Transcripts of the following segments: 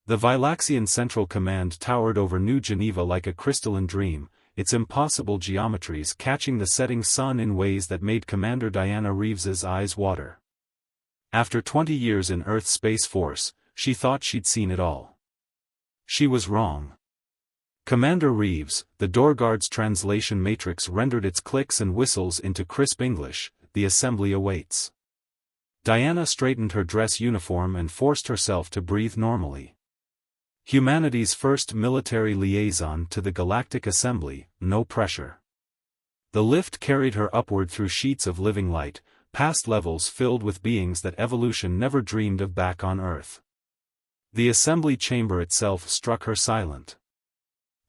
The Vilaxian Central Command towered over New Geneva like a crystalline dream, its impossible geometries catching the setting sun in ways that made Commander Diana Reeves's eyes water. After 20 years in Earth Space Force, she thought she'd seen it all. She was wrong. Commander Reeves, the door guard's translation matrix rendered its clicks and whistles into crisp English. The assembly awaits. Diana straightened her dress uniform and forced herself to breathe normally. Humanity's first military liaison to the Galactic Assembly, no pressure. The lift carried her upward through sheets of living light, past levels filled with beings that evolution never dreamed of back on Earth. The assembly chamber itself struck her silent.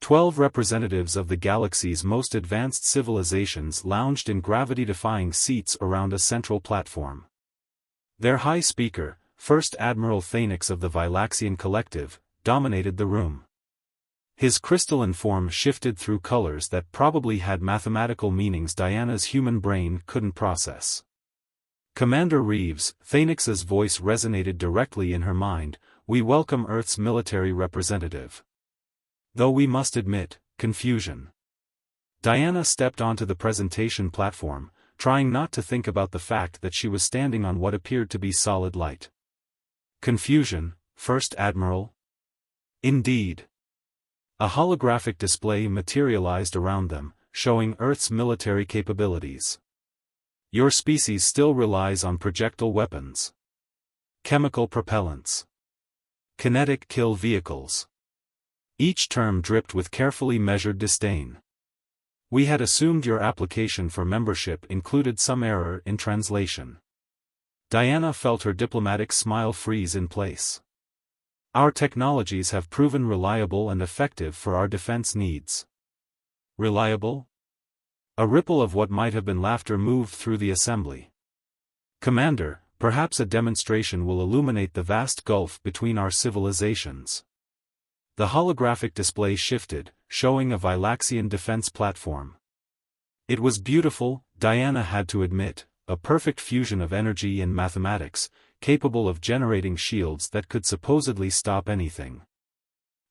12 representatives of the galaxy's most advanced civilizations lounged in gravity-defying seats around a central platform. Their high speaker, First Admiral Thanex of the Vilaxian Collective, dominated the room. His crystalline form shifted through colors that probably had mathematical meanings Diana's human brain couldn't process. Commander Reeves, Thanex's voice resonated directly in her mind, we welcome Earth's military representative. Though we must admit, confusion. Diana stepped onto the presentation platform, trying not to think about the fact that she was standing on what appeared to be solid light. Confusion, First Admiral? Indeed. A holographic display materialized around them, showing Earth's military capabilities. Your species still relies on projectile weapons, chemical propellants, kinetic kill vehicles. Each term dripped with carefully measured disdain. We had assumed your application for membership included some error in translation. Diana felt her diplomatic smile freeze in place. Our technologies have proven reliable and effective for our defense needs. Reliable? A ripple of what might have been laughter moved through the assembly. Commander, perhaps a demonstration will illuminate the vast gulf between our civilizations. The holographic display shifted, showing a Vilaxian defense platform. It was beautiful, Diana had to admit, a perfect fusion of energy and mathematics, capable of generating shields that could supposedly stop anything.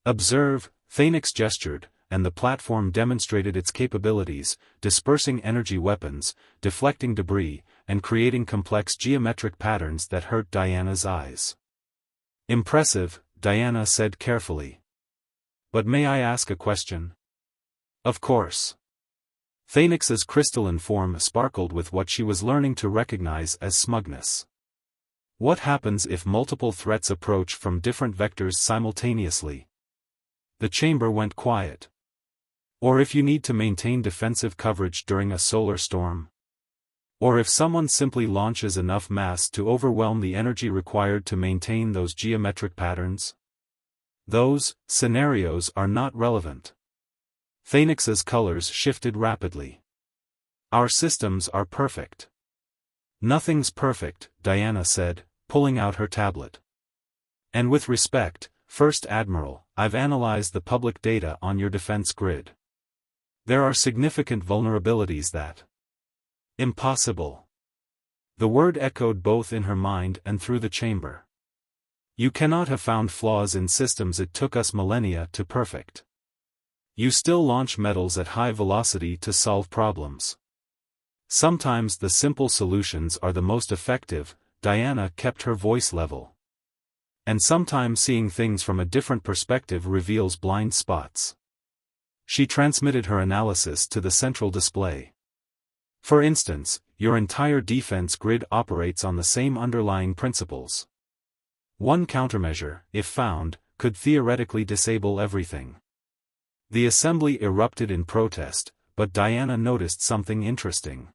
Observe, Thanex gestured, and the platform demonstrated its capabilities, dispersing energy weapons, deflecting debris, and creating complex geometric patterns that hurt Diana's eyes. Impressive, Diana said carefully. But may I ask a question? Of course. Thanex's crystalline form sparkled with what she was learning to recognize as smugness. What happens if multiple threats approach from different vectors simultaneously? The chamber went quiet. Or if you need to maintain defensive coverage during a solar storm? Or if someone simply launches enough mass to overwhelm the energy required to maintain those geometric patterns? Those scenarios are not relevant. Thanex's colors shifted rapidly. Our systems are perfect. Nothing's perfect, Diana said, pulling out her tablet. And with respect, First Admiral, I've analyzed the public data on your defense grid. There are significant vulnerabilities that... Impossible. The word echoed both in her mind and through the chamber. You cannot have found flaws in systems it took us millennia to perfect. You still launch metals at high velocity to solve problems. Sometimes the simple solutions are the most effective, Diana kept her voice level. And sometimes seeing things from a different perspective reveals blind spots. She transmitted her analysis to the central display. For instance, your entire defense grid operates on the same underlying principles. One countermeasure, if found, could theoretically disable everything. The assembly erupted in protest, but Diana noticed something interesting.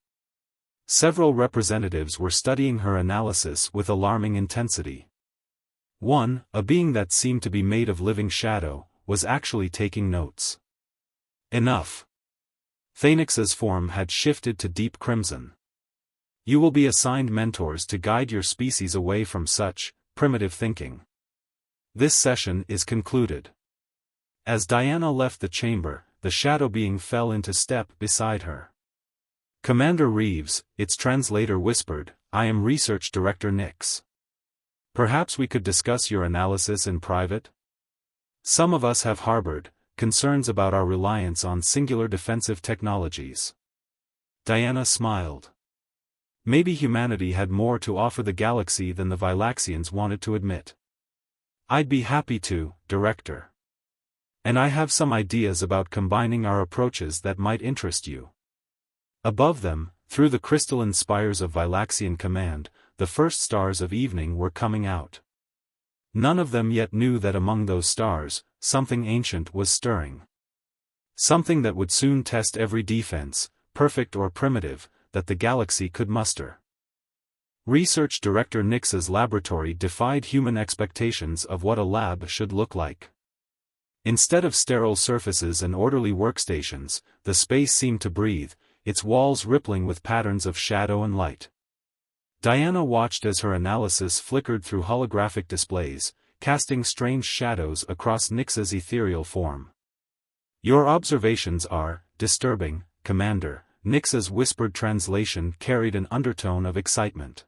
Several representatives were studying her analysis with alarming intensity. One, a being that seemed to be made of living shadow, was actually taking notes. Enough. Thanex's form had shifted to deep crimson. You will be assigned mentors to guide your species away from such primitive thinking. This session is concluded. As Diana left the chamber, the shadow being fell into step beside her. Commander Reeves, its translator whispered, I am Research Director Nix. Perhaps we could discuss your analysis in private? Some of us have harbored concerns about our reliance on singular defensive technologies. Diana smiled. Maybe humanity had more to offer the galaxy than the Vilaxians wanted to admit. I'd be happy to, Director. And I have some ideas about combining our approaches that might interest you. Above them, through the crystalline spires of Vilaxian command, the first stars of evening were coming out. None of them yet knew that among those stars, something ancient was stirring. Something that would soon test every defense, perfect or primitive, that the galaxy could muster. Research Director Nix's laboratory defied human expectations of what a lab should look like. Instead of sterile surfaces and orderly workstations, the space seemed to breathe, its walls rippling with patterns of shadow and light. Diana watched as her analysis flickered through holographic displays, casting strange shadows across Nix's ethereal form. "Your observations are disturbing, Commander," Nix's whispered translation carried an undertone of excitement.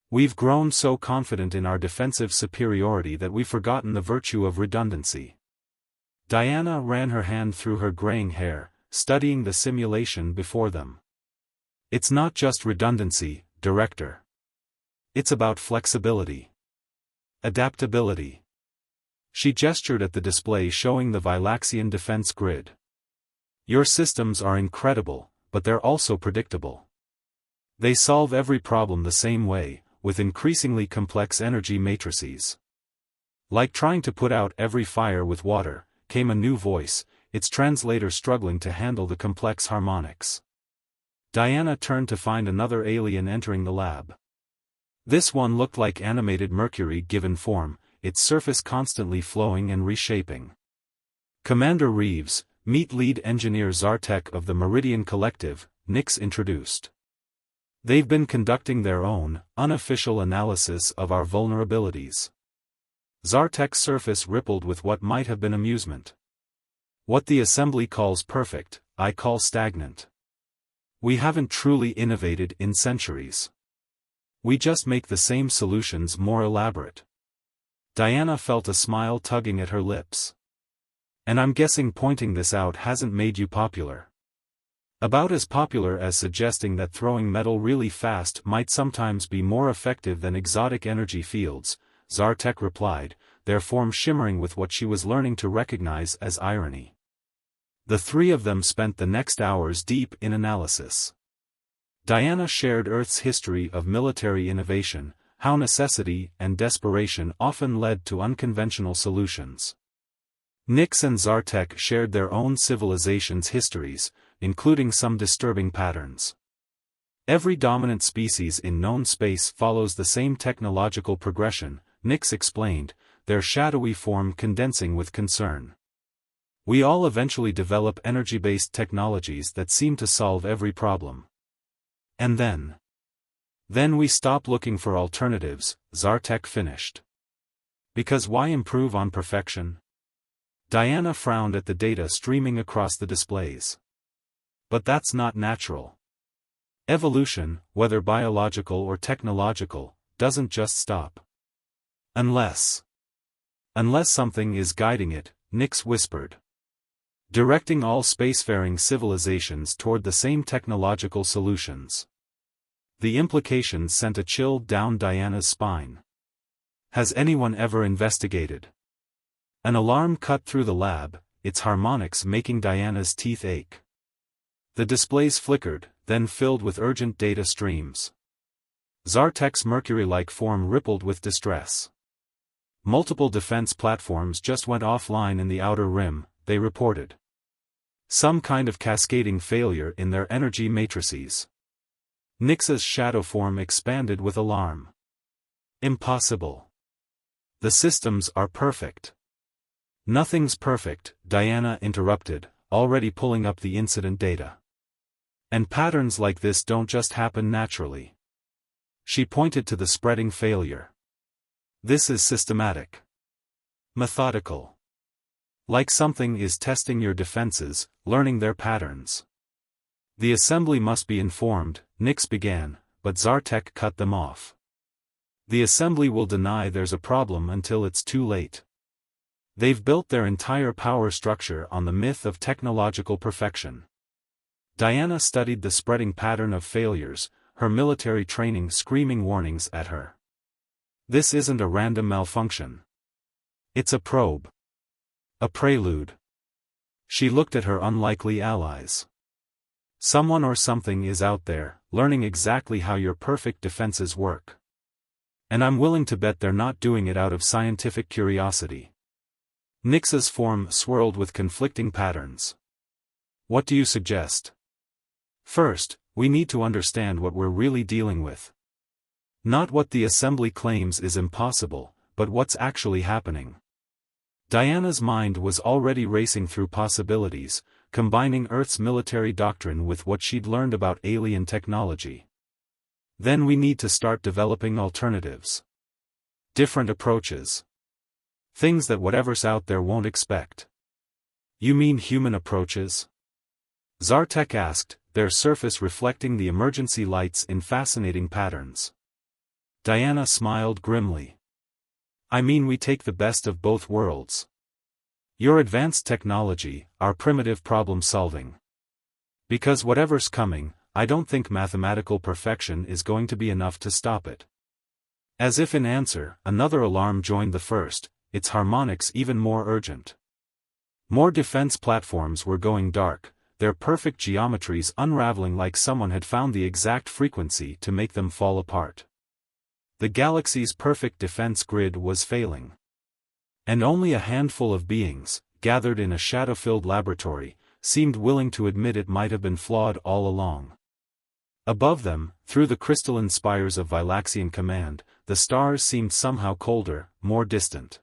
"We've grown so confident in our defensive superiority that we've forgotten the virtue of redundancy." Diana ran her hand through her graying hair, studying the simulation before them. "It's not just redundancy, Director. It's about flexibility. Adaptability." She gestured at the display showing the Vilaxian defense grid. "Your systems are incredible, but they're also predictable. They solve every problem the same way, with increasingly complex energy matrices. Like trying to put out every fire with water," came a new voice, its translator struggling to handle the complex harmonics. Diana turned to find another alien entering the lab. This one looked like animated mercury given form, its surface constantly flowing and reshaping. "Commander Reeves, meet lead engineer Zartek of the Meridian Collective," Nix introduced. "They've been conducting their own, unofficial analysis of our vulnerabilities." Zartek's surface rippled with what might have been amusement. "What the assembly calls perfect, I call stagnant. We haven't truly innovated in centuries. We just make the same solutions more elaborate." Diana felt a smile tugging at her lips. "And I'm guessing pointing this out hasn't made you popular." "About as popular as suggesting that throwing metal really fast might sometimes be more effective than exotic energy fields," Zartek replied, their form shimmering with what she was learning to recognize as irony. The three of them spent the next hours deep in analysis. Diana shared Earth's history of military innovation, how necessity and desperation often led to unconventional solutions. Nix and Zartek shared their own civilizations' histories, including some disturbing patterns. Every dominant species in known space follows the same technological progression, Nix explained, their shadowy form condensing with concern. "We all eventually develop energy-based technologies that seem to solve every problem. And then we stop looking for alternatives," Zartek finished. "Because why improve on perfection?" Diana frowned at the data streaming across the displays. "But that's not natural. Evolution, whether biological or technological, doesn't just stop. Unless something is guiding it," Nix whispered. "Directing all spacefaring civilizations toward the same technological solutions." The implications sent a chill down Diana's spine. "Has anyone ever investigated?" An alarm cut through the lab, its harmonics making Diana's teeth ache. The displays flickered, then filled with urgent data streams. Zartek's mercury-like form rippled with distress. "Multiple defense platforms just went offline in the outer rim," they reported. "Some kind of cascading failure in their energy matrices." Nix's shadow form expanded with alarm. "Impossible. The systems are perfect." "Nothing's perfect," Diana interrupted, already pulling up the incident data. "And patterns like this don't just happen naturally." She pointed to the spreading failure. "This is systematic. Methodical. Like something is testing your defenses, learning their patterns." "The assembly must be informed," Nix began, but Zartek cut them off. "The assembly will deny there's a problem until it's too late. They've built their entire power structure on the myth of technological perfection. Diana studied the spreading pattern of failures, her military training screaming warnings at her. This isn't a random malfunction. It's a probe. A prelude. She looked at her unlikely allies. Someone or something is out there, learning exactly how your perfect defenses work. And I'm willing to bet they're not doing it out of scientific curiosity. Nyx's form swirled with conflicting patterns. What do you suggest? First, we need to understand what we're really dealing with. Not what the assembly claims is impossible, but what's actually happening. Diana's mind was already racing through possibilities, combining Earth's military doctrine with what she'd learned about alien technology. Then we need to start developing alternatives. Different approaches. Things that whatever's out there won't expect. You mean human approaches? Zartek asked, their surface reflecting the emergency lights in fascinating patterns. Diana smiled grimly. I mean we take the best of both worlds. Your advanced technology, our primitive problem-solving. Because whatever's coming, I don't think mathematical perfection is going to be enough to stop it. As if in answer, another alarm joined the first, its harmonics even more urgent. More defense platforms were going dark, their perfect geometries unraveling like someone had found the exact frequency to make them fall apart. The galaxy's perfect defense grid was failing. And only a handful of beings, gathered in a shadow-filled laboratory, seemed willing to admit it might have been flawed all along. Above them, through the crystalline spires of Vilaxian Command, the stars seemed somehow colder, more distant.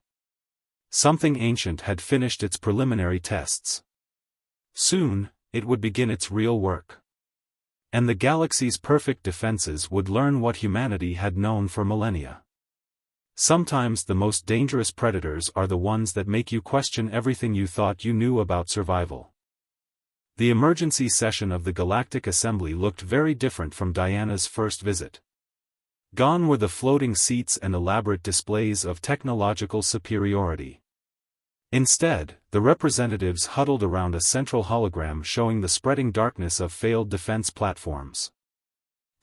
Something ancient had finished its preliminary tests. Soon, it would begin its real work. And the galaxy's perfect defenses would learn what humanity had known for millennia. Sometimes the most dangerous predators are the ones that make you question everything you thought you knew about survival. The emergency session of the Galactic Assembly looked very different from Diana's first visit. Gone were the floating seats and elaborate displays of technological superiority. Instead, the representatives huddled around a central hologram showing the spreading darkness of failed defense platforms.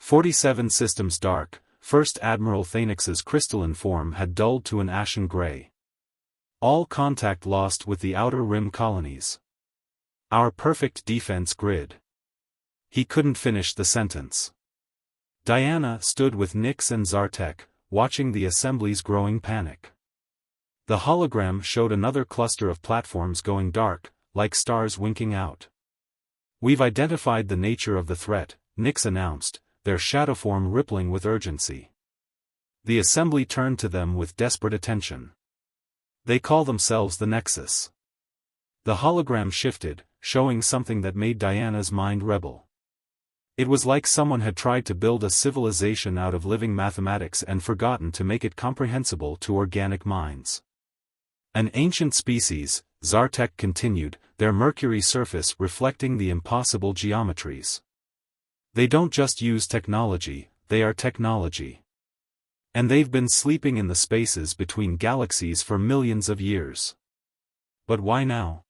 47 systems dark, First Admiral Thaynix's crystalline form had dulled to an ashen gray. All contact lost with the outer rim colonies. Our perfect defense grid. He couldn't finish the sentence. Diana stood with Nyx and Zartek, watching the assembly's growing panic. The hologram showed another cluster of platforms going dark, like stars winking out. We've identified the nature of the threat, Nyx announced, their shadow form rippling with urgency. The assembly turned to them with desperate attention. They call themselves the Nexus. The hologram shifted, showing something that made Diana's mind rebel. It was like someone had tried to build a civilization out of living mathematics and forgotten to make it comprehensible to organic minds. An ancient species, Zartek continued, their Mercury surface reflecting the impossible geometries. They don't just use technology, they are technology. And they've been sleeping in the spaces between galaxies for millions of years. But why now?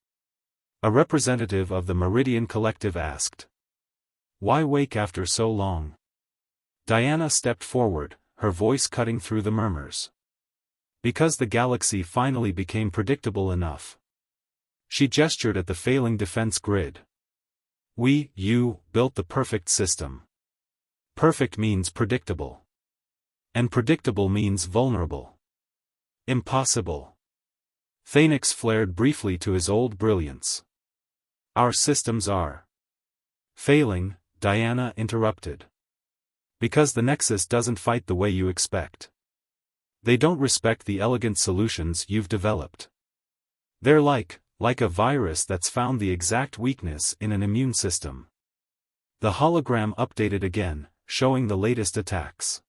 A representative of the Meridian Collective asked. Why wake after so long? Diana stepped forward, her voice cutting through the murmurs. Because the galaxy finally became predictable enough. She gestured at the failing defense grid. You built the perfect system. Perfect means predictable. And predictable means vulnerable. Impossible. Thaynix flared briefly to his old brilliance. Our systems are failing, Diana interrupted. Because the Nexus doesn't fight the way you expect. They don't respect the elegant solutions you've developed. They're like a virus that's found the exact weakness in an immune system. The hologram updated again, showing the latest attacks.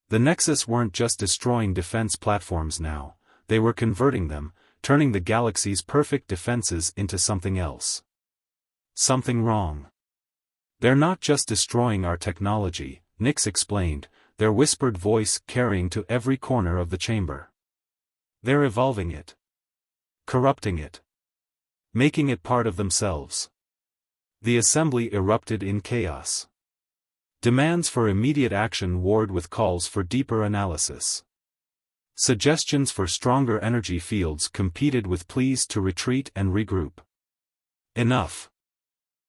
The Nexus weren't just destroying defense platforms now, they were converting them, turning the galaxy's perfect defenses into something else. Something wrong. They're not just destroying our technology, Nyx explained, their whispered voice carrying to every corner of the chamber. They're evolving it. corrupting it, making it part of themselves. The assembly erupted in chaos. Demands for immediate action warred with calls for deeper analysis. Suggestions for stronger energy fields competed with pleas to retreat and regroup. Enough.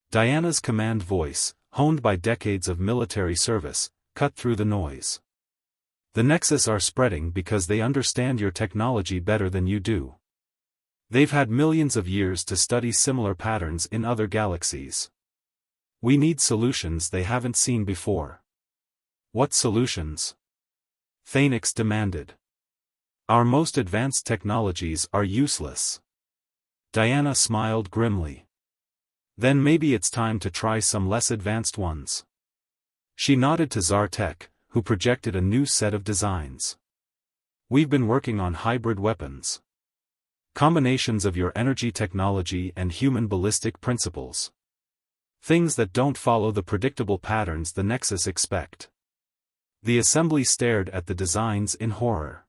Diana's command voice, honed by decades of military service, cut through the noise. The Nexus are spreading because they understand your technology better than you do. They've had millions of years to study similar patterns in other galaxies. We need solutions they haven't seen before. What solutions? Thanex demanded. Our most advanced technologies are useless. Diana smiled grimly. Then maybe it's time to try some less advanced ones. She nodded to Zartek, who projected a new set of designs. We've been working on hybrid weapons. Combinations of your energy technology and human ballistic principles. Things that don't follow the predictable patterns the Nexus expect. The assembly stared at the designs in horror.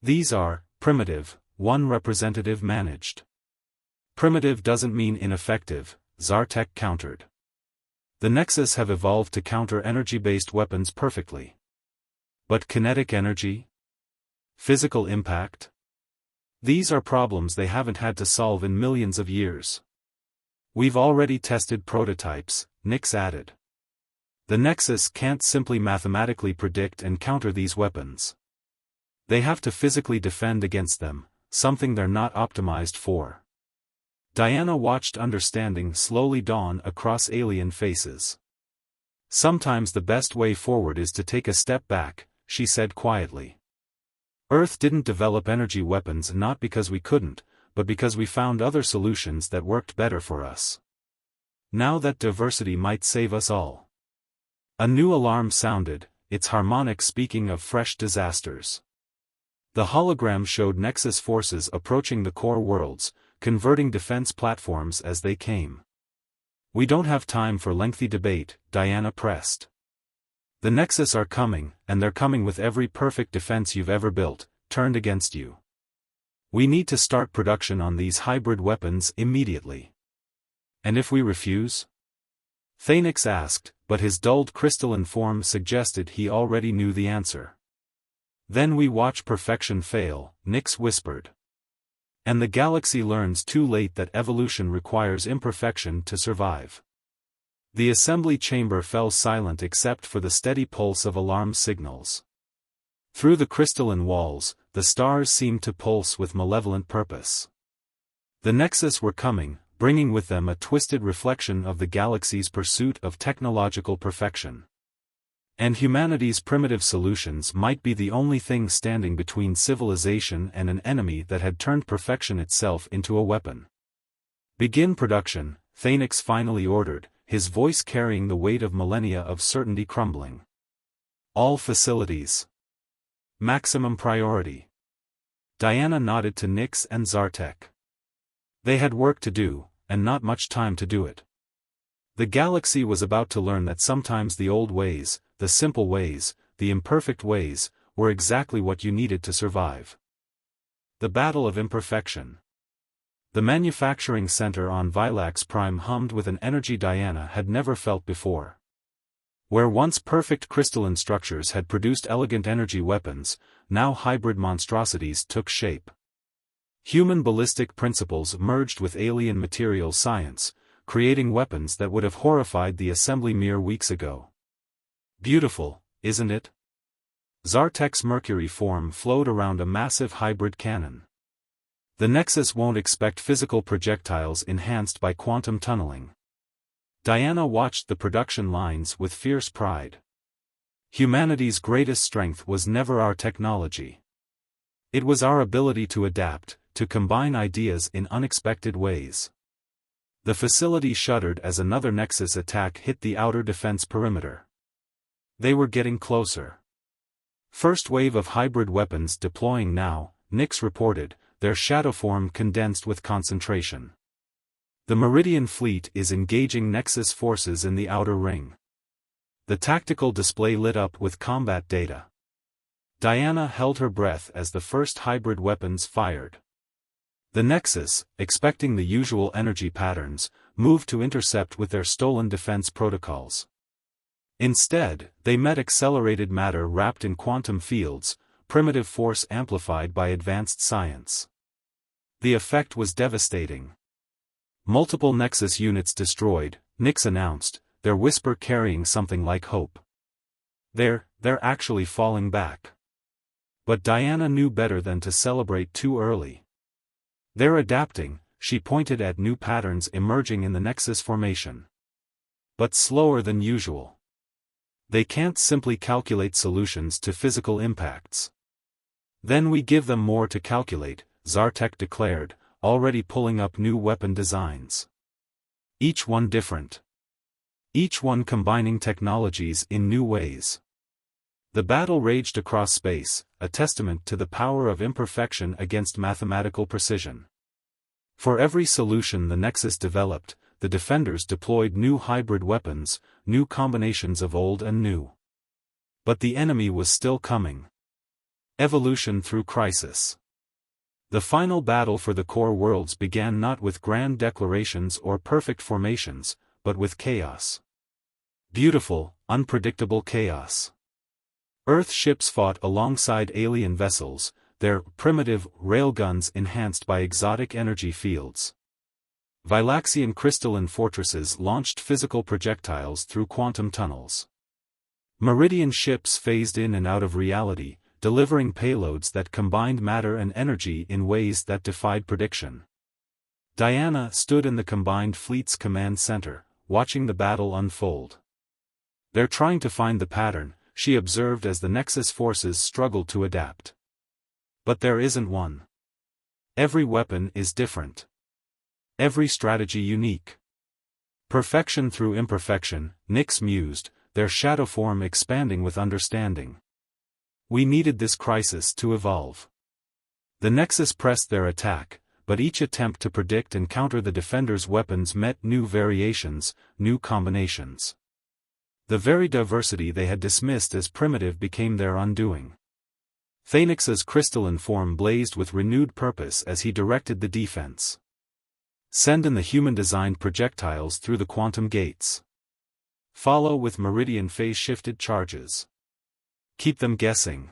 These are primitive, one representative managed. Primitive doesn't mean ineffective, Zartek countered. The Nexus have evolved to counter energy-based weapons perfectly. But kinetic energy? Physical impact? These are problems they haven't had to solve in millions of years. We've already tested prototypes, Nyx added. The Nexus can't simply mathematically predict and counter these weapons. They have to physically defend against them, something they're not optimized for. Diana watched understanding slowly dawn across alien faces. Sometimes the best way forward is to take a step back, she said quietly. Earth didn't develop energy weapons not because we couldn't, but because we found other solutions that worked better for us. Now that diversity might save us all. A new alarm sounded, its harmonic speaking of fresh disasters. The hologram showed Nexus forces approaching the core worlds, converting defense platforms as they came. We don't have time for lengthy debate, Diana pressed. The Nexus are coming, and they're coming with every perfect defense you've ever built, turned against you. We need to start production on these hybrid weapons immediately. And if we refuse? Thanex asked, but his dulled crystalline form suggested he already knew the answer. Then we watch perfection fail, Nyx whispered. And the galaxy learns too late that evolution requires imperfection to survive. The assembly chamber fell silent except for the steady pulse of alarm signals. Through the crystalline walls, the stars seemed to pulse with malevolent purpose. The Nexus were coming, bringing with them a twisted reflection of the galaxy's pursuit of technological perfection. And humanity's primitive solutions might be the only thing standing between civilization and an enemy that had turned perfection itself into a weapon. Begin production, Thanex finally ordered, his voice carrying the weight of millennia of certainty crumbling. All facilities. Maximum priority. Diana nodded to Nyx and Zartek. They had work to do, and not much time to do it. The galaxy was about to learn that sometimes the old ways, the simple ways, the imperfect ways, were exactly what you needed to survive. The battle of imperfection. The manufacturing center on Vilax Prime hummed with an energy Diana had never felt before. Where once perfect crystalline structures had produced elegant energy weapons, now hybrid monstrosities took shape. Human ballistic principles merged with alien material science, creating weapons that would have horrified the assembly mere weeks ago. Beautiful, isn't it? Zartek's mercury form flowed around a massive hybrid cannon. The Nexus won't expect physical projectiles enhanced by quantum tunneling. Diana watched the production lines with fierce pride. Humanity's greatest strength was never our technology. It was our ability to adapt, to combine ideas in unexpected ways. The facility shuddered as another Nexus attack hit the outer defense perimeter. They were getting closer. First wave of hybrid weapons deploying now, Nyx reported, their shadow form condensed with concentration. The Meridian fleet is engaging Nexus forces in the outer ring. The tactical display lit up with combat data. Diana held her breath as the first hybrid weapons fired. The Nexus, expecting the usual energy patterns, moved to intercept with their stolen defense protocols. Instead, they met accelerated matter wrapped in quantum fields, primitive force amplified by advanced science. The effect was devastating. Multiple Nexus units destroyed, Nix announced, their whisper carrying something like hope. They're actually falling back. But Diana knew better than to celebrate too early. They're adapting, she pointed at new patterns emerging in the Nexus formation. But slower than usual. They can't simply calculate solutions to physical impacts. Then we give them more to calculate, Zartek declared, already pulling up new weapon designs. Each one different. Each one combining technologies in new ways. The battle raged across space, a testament to the power of imperfection against mathematical precision. For every solution the Nexus developed, the defenders deployed new hybrid weapons, new combinations of old and new. But the enemy was still coming. Evolution through crisis. The final battle for the core worlds began not with grand declarations or perfect formations, but with chaos. Beautiful, unpredictable chaos. Earth ships fought alongside alien vessels, their primitive railguns enhanced by exotic energy fields. Vilaxian crystalline fortresses launched physical projectiles through quantum tunnels. Meridian ships phased in and out of reality, delivering payloads that combined matter and energy in ways that defied prediction. Diana stood in the combined fleet's command center, watching the battle unfold. They're trying to find the pattern, she observed as the Nexus forces struggled to adapt. But there isn't one. Every weapon is different. Every strategy unique. Perfection through imperfection, Nix mused, their shadow form expanding with understanding. We needed this crisis to evolve. The Nexus pressed their attack, but each attempt to predict and counter the defenders' weapons met new variations, new combinations. The very diversity they had dismissed as primitive became their undoing. Phoenix's crystalline form blazed with renewed purpose as he directed the defense. Send in the human-designed projectiles through the quantum gates. Follow with meridian phase-shifted charges. Keep them guessing.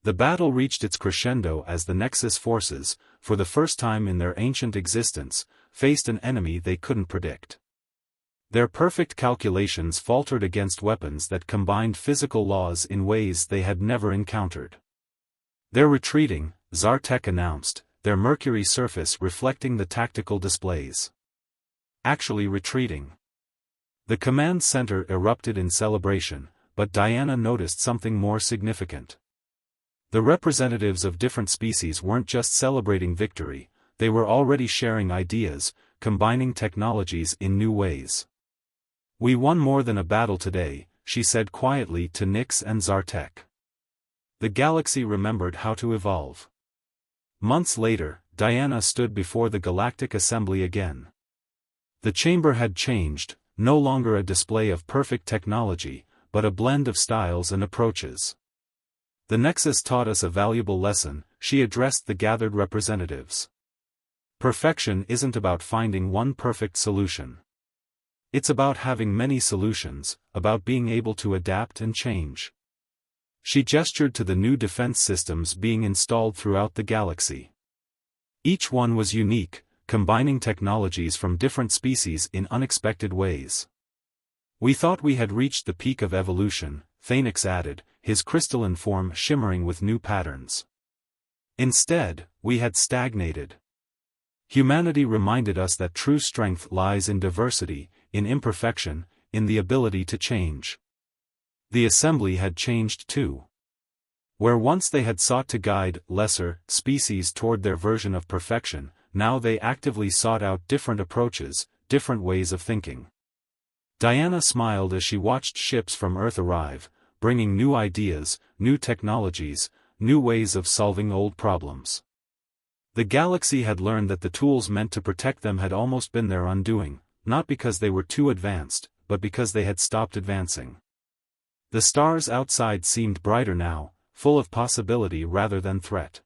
The battle reached its crescendo as the Nexus forces, for the first time in their ancient existence, faced an enemy they couldn't predict. Their perfect calculations faltered against weapons that combined physical laws in ways they had never encountered. They're retreating, Zartek announced, their Mercury surface reflecting the tactical displays. Actually retreating. The command center erupted in celebration, but Diana noticed something more significant. The representatives of different species weren't just celebrating victory, they were already sharing ideas, combining technologies in new ways. We won more than a battle today, she said quietly to Nix and Zartek. The galaxy remembered how to evolve. Months later, Diana stood before the Galactic Assembly again. The chamber had changed, no longer a display of perfect technology, but a blend of styles and approaches. The Nexus taught us a valuable lesson, she addressed the gathered representatives. Perfection isn't about finding one perfect solution. It's about having many solutions, about being able to adapt and change. She gestured to the new defense systems being installed throughout the galaxy. Each one was unique, combining technologies from different species in unexpected ways. We thought we had reached the peak of evolution, Phoenix added, his crystalline form shimmering with new patterns. Instead, we had stagnated. Humanity reminded us that true strength lies in diversity, in imperfection, in the ability to change. The assembly had changed too. Where once they had sought to guide lesser species toward their version of perfection, now they actively sought out different approaches, different ways of thinking. Diana smiled as she watched ships from Earth arrive, bringing new ideas, new technologies, new ways of solving old problems. The galaxy had learned that the tools meant to protect them had almost been their undoing, not because they were too advanced, but because they had stopped advancing. The stars outside seemed brighter now, full of possibility rather than threat.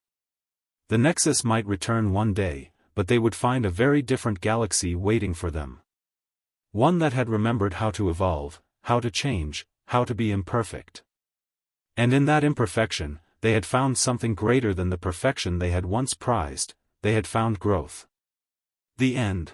The Nexus might return one day, but they would find a very different galaxy waiting for them. One that had remembered how to evolve, how to change, how to be imperfect. And in that imperfection, they had found something greater than the perfection they had once prized. They had found growth. The end.